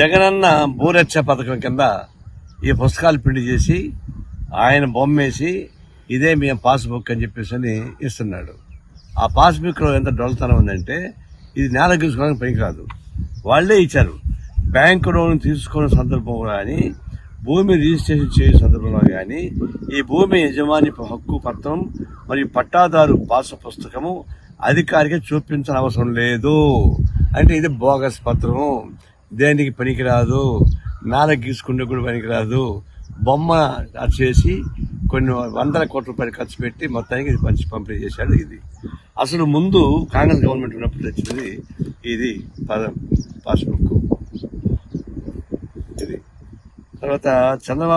జగనన్న భూరక్ష పథకం కింద ఈ పుస్తకాలు ప్రింట్ చేసి ఆయన బొమ్మేసి ఇదే మేము పాస్బుక్ అని చెప్పేసి ఇస్తున్నాడు. ఆ పాస్బుక్ లో ఎంత డొల్లతనం ఉందంటే ఇది నేల గీసుకోవడానికి పనికిరాదు. వాళ్లే ఇచ్చారు. బ్యాంకు లోన్ తీసుకున్న సందర్భంలో కానీ, భూమి రిజిస్ట్రేషన్ చేసే సందర్భంలో కానీ ఈ భూమి యజమాని హక్కు పత్రం మరియు పట్టాదారు పాస్ పుస్తకము అధికారికి చూపించిన అవసరం లేదు. అంటే ఇది బోగస్ పత్రం, దేనికి పనికిరాదు, నేల గీసుకుంటే కూడా పనికిరాదు. బొమ్మ చేసి కొన్ని వందల కోట్ల రూపాయలు ఖర్చు పెట్టి మొత్తానికి ఇది పంపిణీ చేశాడు. ఇది అసలు ముందు కాంగ్రెస్ గవర్నమెంట్ ఉన్నప్పుడు తెచ్చింది ఇది పాస్బుక్. ఇది తర్వాత చంద్రబాబు